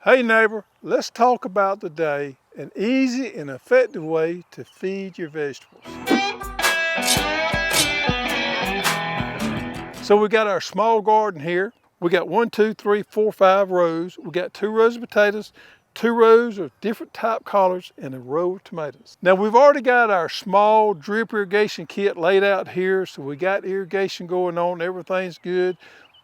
Hey neighbor, let's talk about today an easy and effective way to feed your vegetables. So we got our small garden here. We got 1, 2, 3, 4, 5 rows. We got 2 rows of potatoes, 2 rows of different type collards, and a row of tomatoes. Now we've already got our small drip irrigation kit laid out here, so we got irrigation going on, everything's good.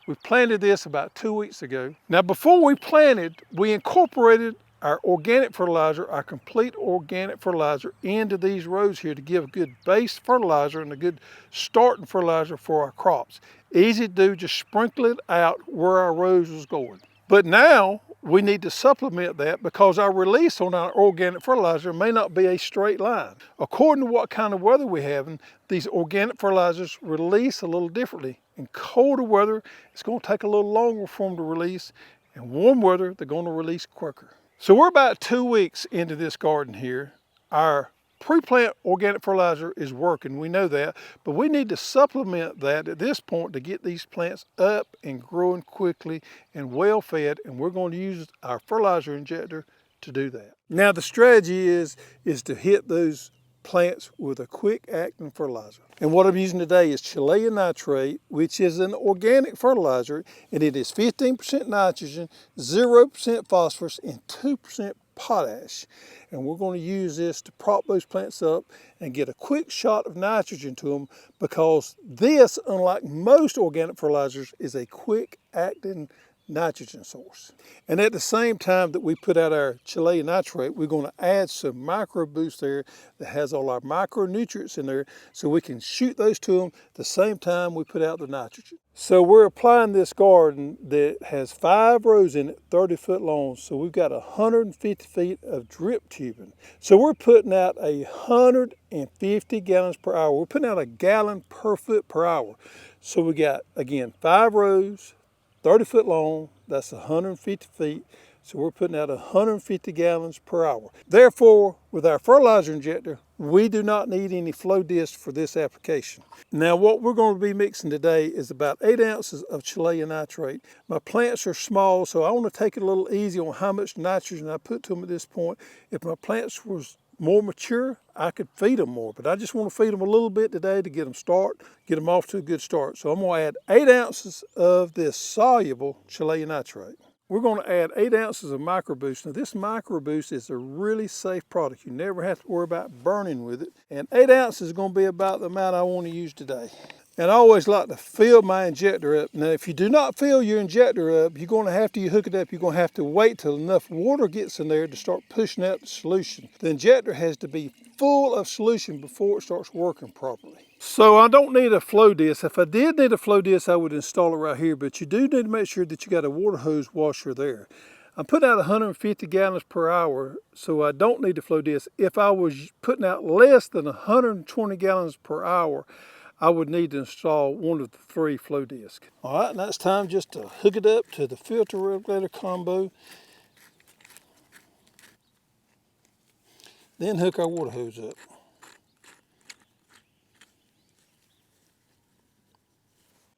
We planted this about 2 weeks ago. Now before we planted, we incorporated our organic fertilizer, our complete organic fertilizer, into these rows here to give a good base fertilizer and a good starting fertilizer for our crops. Easy to do, just sprinkle it out where our rows was going. But now we need to supplement that because our release on our organic fertilizer may not be a straight line. According to what kind of weather we're having, these organic fertilizers release a little differently. In colder weather, it's going to take a little longer for them to release. In warm weather, they're going to release quicker. So we're about 2 weeks into this garden here. Our pre-plant organic fertilizer is working, we know that, but we need to supplement that at this point to get these plants up and growing quickly and well fed, and we're going to use our fertilizer injector to do that. Now the strategy is to hit those plants with a quick acting fertilizer. And what I'm using today is Chilean nitrate, which is an organic fertilizer, and it is 15% nitrogen, 0% phosphorus, and 2% potash. And we're going to use this to prop those plants up and get a quick shot of nitrogen to them, because this, unlike most organic fertilizers, is a quick acting nitrogen source. And at the same time that we put out our Chilean nitrate, we're going to add some micro boost there that has all our micronutrients in there, so we can shoot those to them the same time we put out the nitrogen. So we're applying this garden that has 5 rows in it, 30 foot long, so we've got 150 feet of drip tubing. So we're putting out 150 gallons per hour. We're putting out a gallon per foot per hour. So we got, again, 5 rows, 30 foot long, that's 150 feet. So we're putting out 150 gallons per hour. Therefore, with our fertilizer injector, we do not need any flow discs for this application. Now what we're going to be mixing today is about 8 ounces of Chilean nitrate. My plants are small, so I want to take it a little easy on how much nitrogen I put to them at this point. If my plants was more mature, I could feed them more, but I just want to feed them a little bit today to get them off to a good start. So I'm going to add 8 ounces of this soluble Chilean nitrate. We're going to add 8 ounces of micro boost. Now this micro boost is a really safe product. You never have to worry about burning with it. And 8 ounces is going to be about the amount I want to use today. And I always like to fill my injector up. Now, if you do not fill your injector up, you're going to have to, you hook it up, you're going to have to wait till enough water gets in there to start pushing out the solution. The injector has to be full of solution before it starts working properly. So I don't need a flow disc. If I did need a flow disc, I would install it right here, but you do need to make sure that you got a water hose washer there. I'm putting out 150 gallons per hour, so I don't need a flow disc. If I was putting out less than 120 gallons per hour, I would need to install one of the 3 flow discs. All right, now it's time just to hook it up to the filter regulator combo. Then hook our water hose up.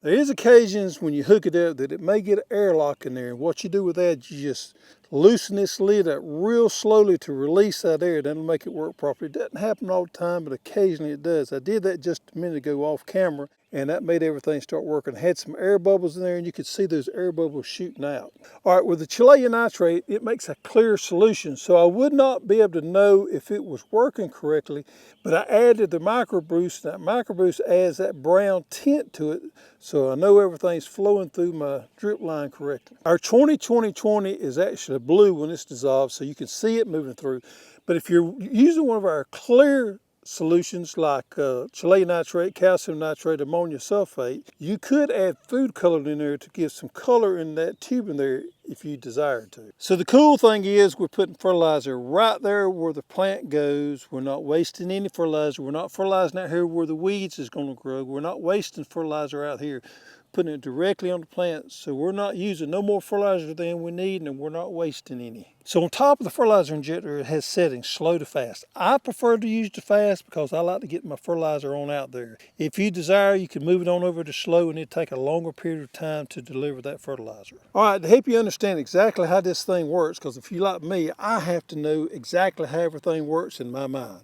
There is occasions when you hook it up that it may get an airlock in there, and what you do with that, you just loosen this lid up real slowly to release that air. That'll make it work properly. It doesn't happen all the time, but occasionally it does. I did that just a minute ago off camera, and that made everything start working. I had some air bubbles in there, and you could see those air bubbles shooting out. All right, with the Chilean nitrate, it makes a clear solution, so I would not be able to know if it was working correctly, but I added the micro boost. That micro boost adds that brown tint to it, so I know everything's flowing through my drip line correctly. Our 20-20-20 is actually blue when it's dissolved, so you can see it moving through. But if you're using one of our clear solutions like Chilean nitrate, calcium nitrate, ammonia sulfate, you could add food color in there to give some color in that tube in there if you desired to. So the cool thing is we're putting fertilizer right there where the plant goes. We're not wasting any fertilizer. We're not fertilizing out here where the weeds is going to grow. We're not wasting fertilizer out here. putting it directly on the plant, so we're not using no more fertilizer than we need, and we're not wasting any. So on top of the fertilizer injector, it has settings slow to fast. I prefer to use the fast because I like to get my fertilizer on out there. If you desire, you can move it on over to slow, and it'll take a longer period of time to deliver that fertilizer. All right, to help you understand exactly how this thing works, because if you like me, I have to know exactly how everything works in my mind.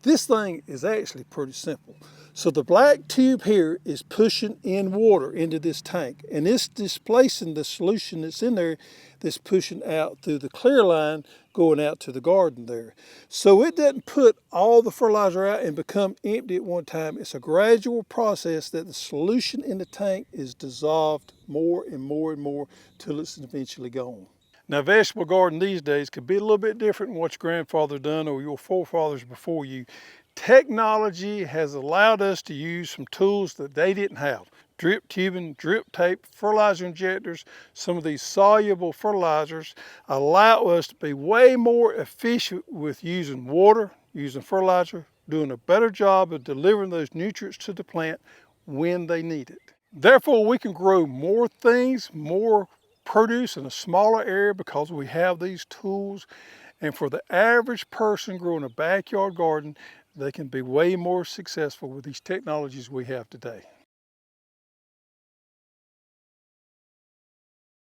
This thing is actually pretty simple. So the black tube here is pushing in water into this tank, and it's displacing the solution that's in there that's pushing out through the clear line going out to the garden there. So it doesn't put all the fertilizer out and become empty at one time. It's a gradual process that the solution in the tank is dissolved more and more and more till it's eventually gone. Now, vegetable garden these days could be a little bit different than what your grandfather done or your forefathers before you. Technology has allowed us to use some tools that they didn't have. Drip tubing, drip tape, fertilizer injectors, some of these soluble fertilizers allow us to be way more efficient with using water, using fertilizer, doing a better job of delivering those nutrients to the plant when they need it. Therefore, we can grow more things, more produce in a smaller area because we have these tools. And for the average person growing a backyard garden, they can be way more successful with these technologies we have today.